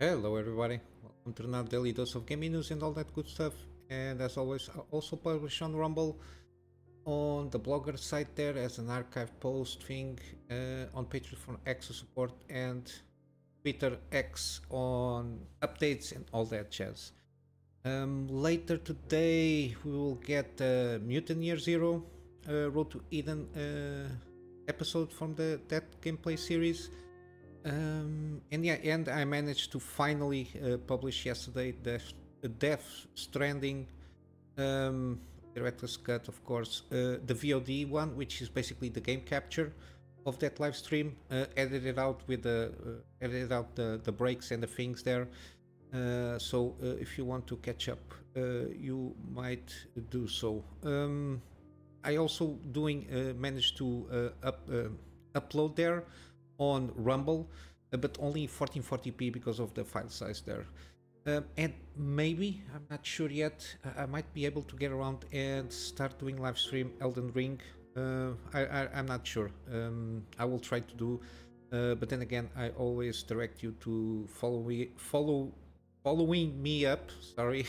Hello everybody, welcome to another daily dose of gaming news and all that good stuff. And as always, I also publish on Rumble, on the blogger site there as an archive post thing, on Patreon for extra support, and Twitter X on updates and all that jazz. Later today we will get Mutant Year Zero Road to Eden episode from that gameplay series. And I managed to finally publish yesterday the Death Stranding director's cut, of course, the VOD one, which is basically the game capture of that live stream, edited out with the breaks and the things there. So if you want to catch up, you might do so. I also managed to upload there on Rumble, but only 1440p because of the file size there. And maybe, I'm not sure yet, I might be able to get around and start doing live stream Elden Ring. I'm not sure. I will try to do, but then again, I always direct you to following me up, sorry,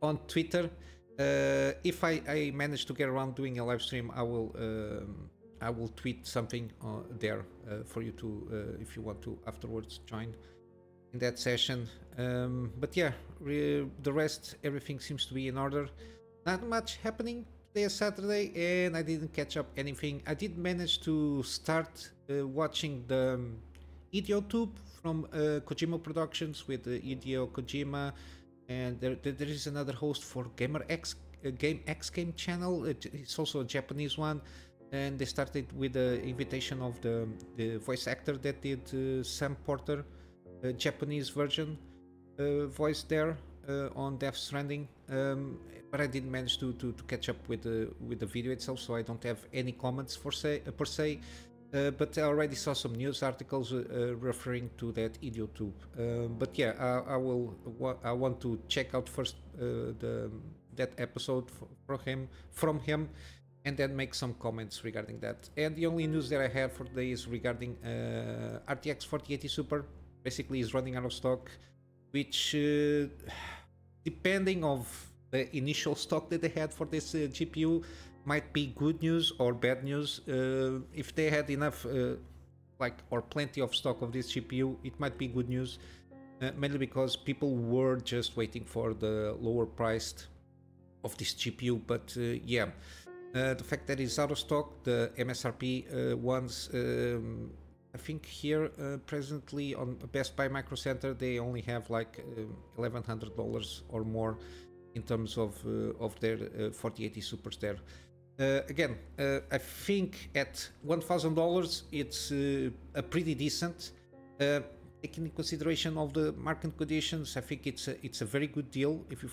on Twitter. If I manage to get around doing a live stream, I will tweet something there for you to, if you want to afterwards join in that session. But yeah, the rest, everything seems to be in order. Not much happening today, Saturday, and I didn't catch up anything. I did manage to start watching the Hideo Tube from Kojima Productions with Hideo Kojima, and there is another host for Game channel. It's also a Japanese one. And they started with the invitation of the voice actor that did Sam Porter, Japanese version voice there on Death Stranding. But I didn't manage to catch up with the video itself, so I don't have any comments per se. But I already saw some news articles referring to that Hideo Tube. But yeah, I want to check out first that episode from him. And then make some comments regarding that. And the only news that I have for today is regarding RTX 4080 Super. Basically is running out of stock, which depending of the initial stock that they had for this GPU might be good news or bad news. If they had enough or plenty of stock of this GPU, it might be good news, mainly because people were just waiting for the lower priced of this GPU. But yeah, the fact that it's out of stock, the MSRP ones, I think here presently on Best Buy Micro Center, they only have like $1,100 or more in terms of their 4080 Supers there. Again, I think at $1,000 it's a pretty decent. Taking in consideration of the market conditions, I think it's a very good deal if you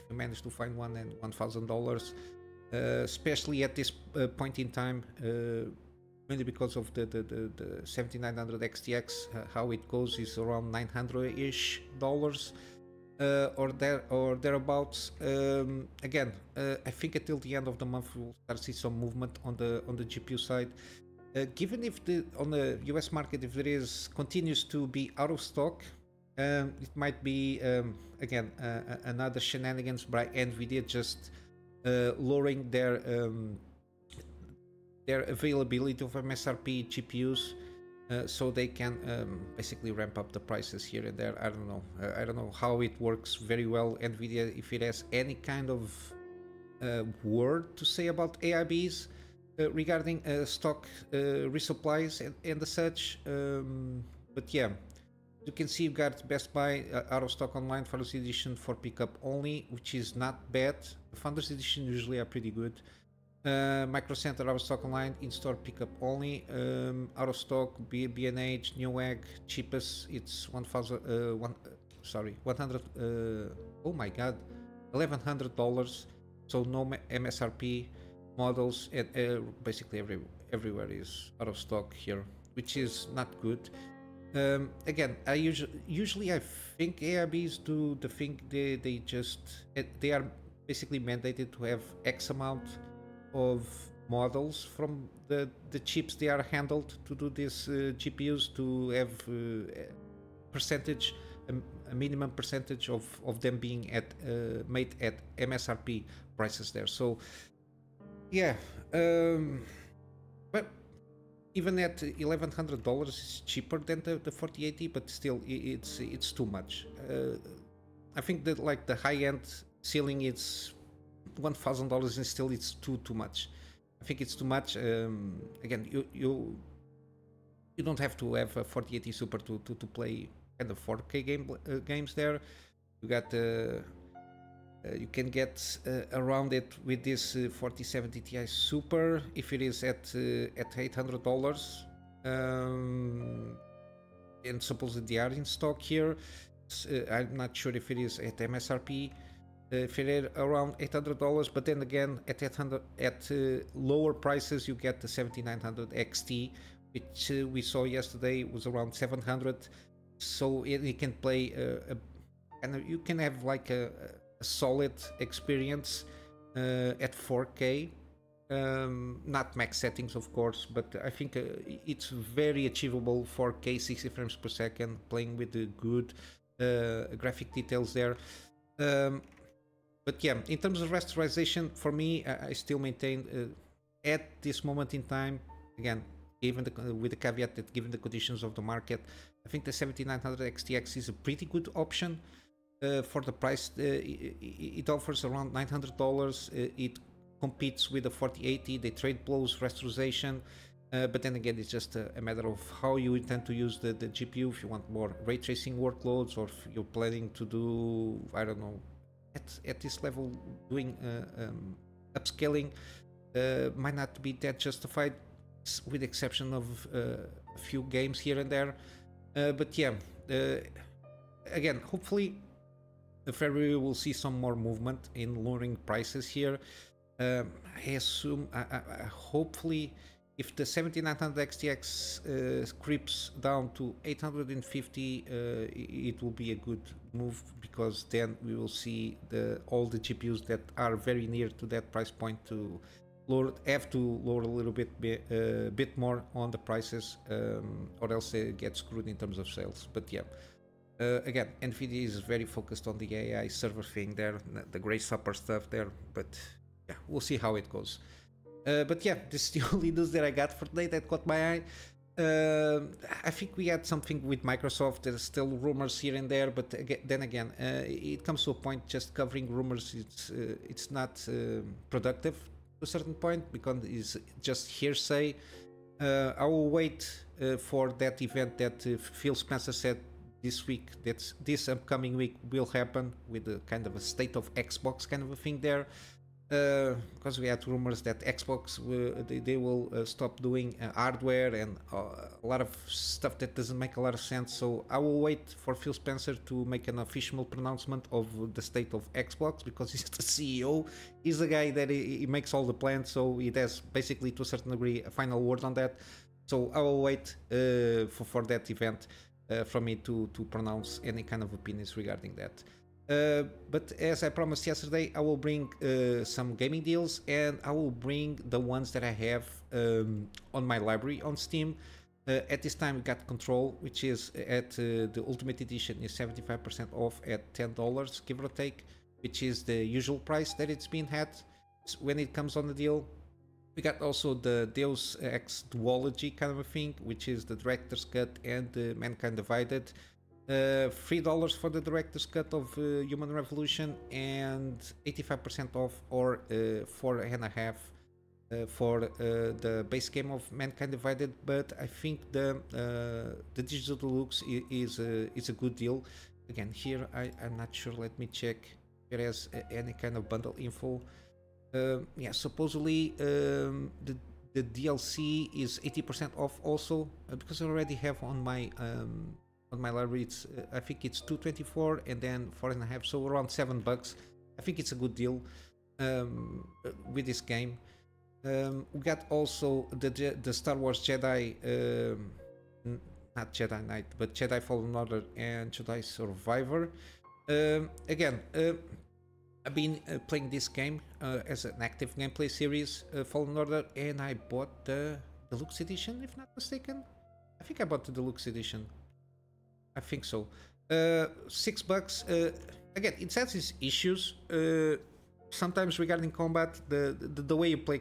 manage to find one at $1,000. Especially at this point in time, mainly because of the 7900 XTX, how it goes is around $900-ish or thereabouts. Again, I think until the end of the month we will start to see some movement on the GPU side. Given if on the US market, if continues to be out of stock, it might be again another shenanigans by Nvidia just lowering their availability of MSRP GPUs, so they can basically ramp up the prices here and there. I don't know. I don't know how it works very well. Nvidia, if it has any kind of word to say about AIBs regarding stock resupplies and the such. But yeah. You can see you've got Best Buy out of stock online, Founders Edition for pickup only, which is not bad. The Founders Edition usually are pretty good. Micro Center out of stock online, in-store pickup only. Out of stock, B&H, Newegg, cheapest, it's $1,100. So no MSRP models, and basically everywhere is out of stock here, which is not good. Again, I usually I think AIBs do the thing they are basically mandated to have X amount of models from the chips they are handled to do these GPUs to have percentage, a minimum percentage of them being at made at MSRP prices there. So yeah, but even at $1,100 is cheaper than the 4080, but still it's too much. I think that like the high end ceiling is $1,000 and still it's too much. I think it's too much. Again, you don't have to have a 4080 Super to play kind of 4K games there. You got you can get around it with this 4070 Ti Super if it is at $800. And supposedly they are in stock here. I'm not sure if it is at MSRP. If it is around $800, but then again at 800 at lower prices you get the 7900 XT, which we saw yesterday was around 700. So you can play and you can have like a solid experience at 4K. Not max settings of course, but I think it's very achievable 4K 60 frames per second, playing with the good graphic details there. But yeah, in terms of rasterization, for me, I still maintain at this moment in time, again, even with the caveat that given the conditions of the market, I think the 7900 XTX is a pretty good option for the price. It offers around $900. It competes with the 4080. They trade blows rasterization. But then again, it's just a matter of how you intend to use the GPU. If you want more ray tracing workloads, or if you're planning to do, I don't know, at this level, doing upscaling might not be that justified, with the exception of a few games here and there. But yeah, again, hopefully February will see some more movement in lowering prices here. I assume, hopefully, if the 7900 XTX creeps down to 850, it will be a good move, because then we will see all the GPUs that are very near to that price point to have to lower a little bit more on the prices, or else they get screwed in terms of sales. But yeah, again, NVIDIA is very focused on the AI server thing there, the gray supper stuff there, but yeah, we'll see how it goes. But yeah, this is the only news that I got for today that caught my eye. I think we had something with Microsoft. There's still rumors here and there, but then again, it comes to a point just covering rumors. It's not productive to a certain point, because it's just hearsay. I will wait for that event that Phil Spencer said this week, that this upcoming week will happen, with a kind of a state of Xbox kind of a thing there. Because we had rumors that Xbox they will stop doing hardware and a lot of stuff that doesn't make a lot of sense. So I will wait for Phil Spencer to make an official pronouncement of the state of Xbox, because he's the CEO. He's the guy that he makes all the plans, so he has basically, to a certain degree, a final word on that. So I will wait for that event for me to pronounce any kind of opinions regarding that. But as I promised yesterday, I will bring some gaming deals, and I will bring the ones that I have on my library on Steam. At this time we got Control, which is at the Ultimate Edition is 75% off at $10, give or take, which is the usual price that it's been at when it comes on the deal. We got also the Deus Ex Duology kind of a thing, which is the Director's Cut and the Mankind Divided. $3 for the director's cut of Human Revolution, and 85% off, or $4.50 for the base game of Mankind Divided. But I think the digital deluxe is a good deal. Again, here I'm not sure. Let me check if it has any kind of bundle info. Yeah, supposedly the DLC is 80% off also, because I already have on my library, it's I think it's $2.24 and then $4.50, so around $7. I think it's a good deal with this game. We got also the Star Wars Jedi, not Jedi Knight, but Jedi Fallen Order and Jedi Survivor. Again, I've been playing this game as an active gameplay series, Fallen Order, and I bought the Deluxe Edition, if not mistaken. I think I bought the Deluxe Edition. I think so. $6. Again, it has its issues. Sometimes regarding combat, the way you play,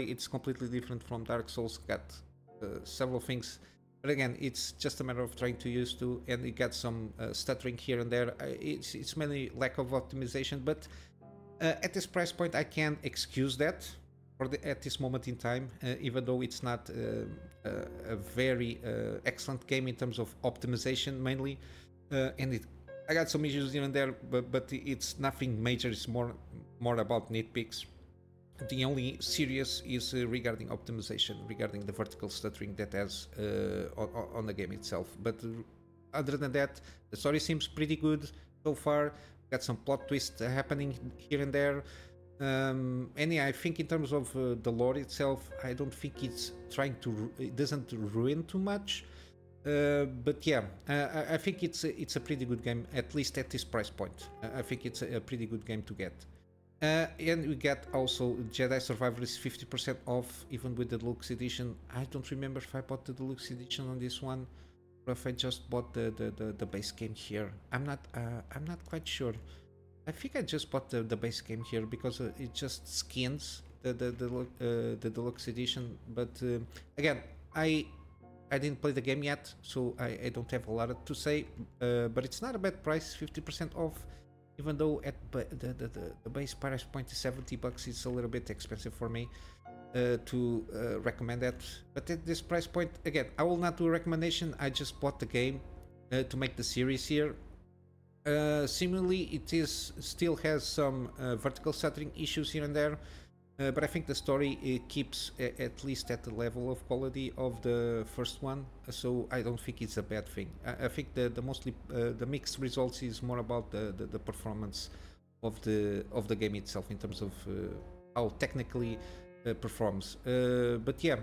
it's completely different from Dark Souls. Got several things, but again, it's just a matter of trying to use to, and you got some stuttering here and there. It's mainly lack of optimization, but at this price point, I can excuse that at this moment in time, even though it's not a very excellent game in terms of optimization mainly, and I got some issues here and there, but it's nothing major. It's more about nitpicks. The only serious is regarding optimization, regarding the vertical stuttering that has on the game itself. But other than that, the story seems pretty good so far. Got some plot twists happening here and there. And yeah, I think in terms of the lore itself, I don't think it's trying to. It doesn't ruin too much. But yeah, I think it's a pretty good game, at least at this price point. I think it's a pretty good game to get. And we get also Jedi Survivor is 50% off, even with the deluxe edition. I don't remember if I bought the deluxe edition on this one, or if I just bought the base game here. I'm not quite sure. I think I just bought the base game here because it just skins the deluxe edition. But again, I didn't play the game yet, so I don't have a lot to say. But it's not a bad price, 50% off. Even though at the base price point is $70, it's a little bit expensive for me to recommend that. But at this price point, again, I will not do a recommendation. I just bought the game to make the series here. Similarly, it still has some vertical stuttering issues here and there, but I think the story keeps at least at the level of quality of the first one, so I don't think it's a bad thing. I think the mostly the mixed results is more about the performance of the game itself in terms of how technically performs. But yeah,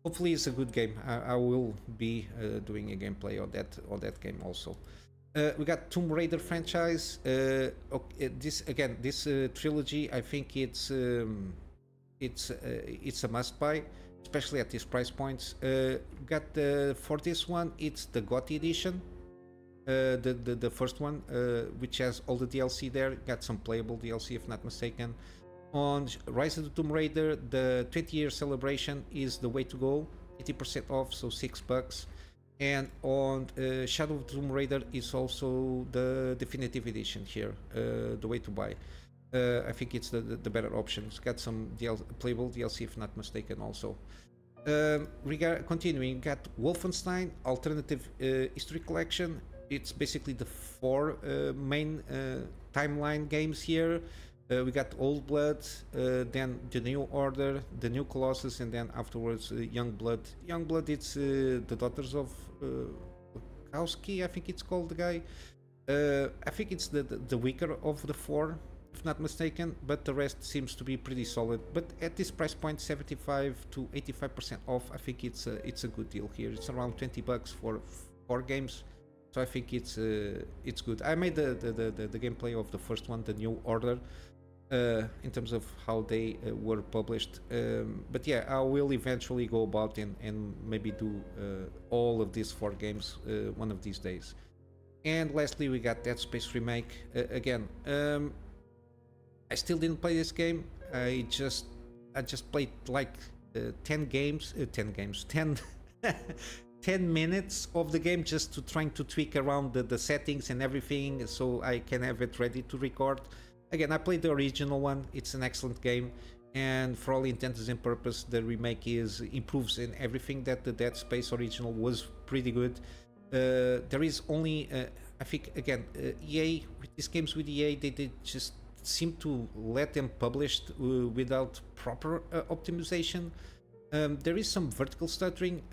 hopefully it's a good game. I will be doing a gameplay on that game also. We got Tomb Raider franchise. Okay, this trilogy, I think it's a must buy, especially at these price points. Got for this one, it's the GOTY edition, the first one, which has all the DLC there. Got some playable DLC, if not mistaken. On Rise of the Tomb Raider, the 20-year celebration is the way to go, 80% off, so $6. And on Shadow of the Tomb Raider is also the definitive edition here, the way to buy. I think it's the better option. It's got some playable DLC, if not mistaken, also. Continuing, got Wolfenstein Alternative History Collection. It's basically the 4 main timeline games here. We got Old Blood, then the New Order, the New Colossus, and then afterwards Young Blood. Young Blood, it's the Daughters of Kowski, I think it's called, the guy. I think it's the weaker of the 4, if not mistaken, but the rest seems to be pretty solid. But at this price point, 75 to 85% off, I think it's a good deal here. It's around $20 for 4 games. So I think it's good. I made the gameplay of the first one, the New Order, in terms of how they were published. But yeah, I will eventually go about and maybe do all of these 4 games one of these days. And lastly, we got Dead Space Remake. Again, I still didn't play this game. I just played like 10 minutes of the game, just to trying to tweak around the settings and everything, so I can have it ready to record. Again, I played the original one. It's an excellent game, and for all intents and purposes, the remake improves in everything that the Dead Space original was pretty good. There is only, I think, again, EA, with these games with EA, they just seem to let them published without proper optimization. There is some vertical stuttering,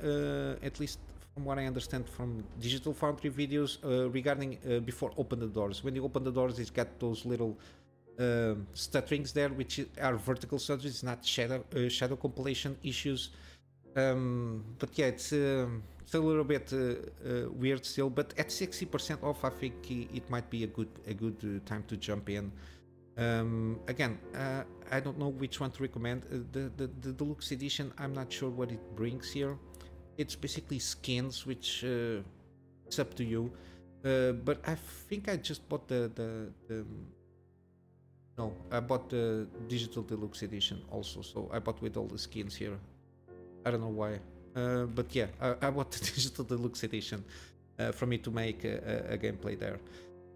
at least from what I understand from Digital Foundry videos, regarding before open the doors. When you open the doors, it's got those little stutterings there, which are vertical stutterings, not shadow compilation issues. But yeah, it's a little bit weird still. But at 60% off, I think it might be a good time to jump in. Again, I don't know which one to recommend. The deluxe edition, I'm not sure what it brings here. It's basically skins, which It's up to you. But I think I just bought the no, I bought the digital deluxe edition also, so I bought with all the skins here. I don't know why, but yeah, I bought the digital deluxe edition for me to make a gameplay there.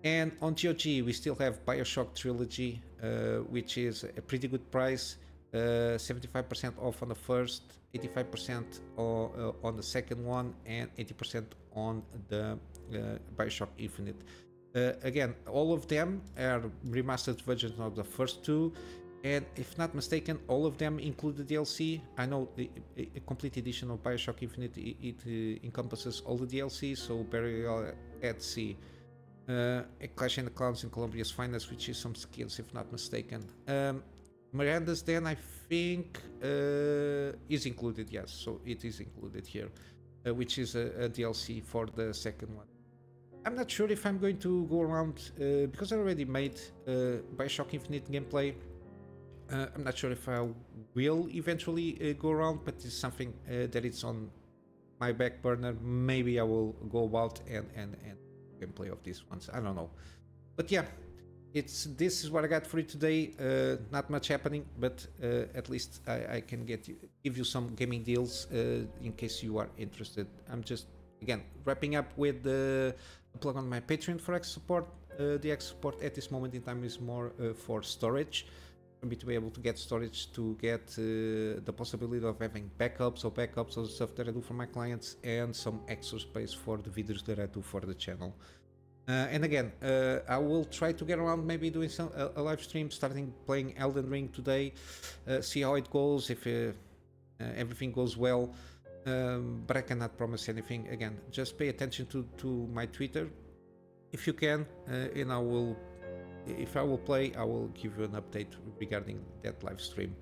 And on GOG we still have Bioshock Trilogy, which is a pretty good price, 75% off on the first, 85% on the second one, and 80% on the Bioshock Infinite. Again, all of them are remastered versions of the first two, and if not mistaken, all of them include the DLC. I know a complete edition of Bioshock Infinite, it encompasses all the DLC, so Burial at Sea, Clash in the Clouds in Columbia's Finest, which is some skins if not mistaken. Miranda's Den, I think, is included, yes, so it is included here, which is a DLC for the second one. I'm not sure if I'm going to go around, because I already made Bioshock Infinite gameplay. I'm not sure if I will eventually go around, but it's something that is on my back burner. Maybe I will go about and gameplay of these ones. I don't know. But yeah, this is what I got for you today. Not much happening, but at least I can give you some gaming deals in case you are interested. I'm just, again, wrapping up with the plug on my Patreon for X support. The X support at this moment in time is more for storage, for me to be able to get storage, to get the possibility of having backups of the stuff that I do for my clients, and some extra space for the videos that I do for the channel. And again, I will try to get around, maybe doing a live stream, starting playing Elden Ring today, see how it goes, if everything goes well. But I cannot promise anything. Again, just pay attention to my Twitter if you can, and if I will play, I will give you an update regarding that live stream.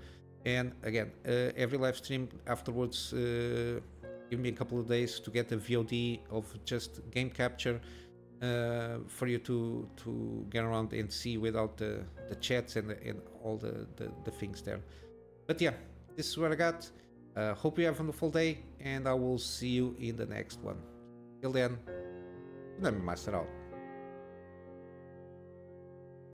And again, every live stream afterwards, give me a couple of days to get a VOD of just game capture, for you to get around and see without the chats and all the things there. But yeah, this is what I got. Hope you have a wonderful day, and I will see you in the next one. Till then, Kunamy Master out.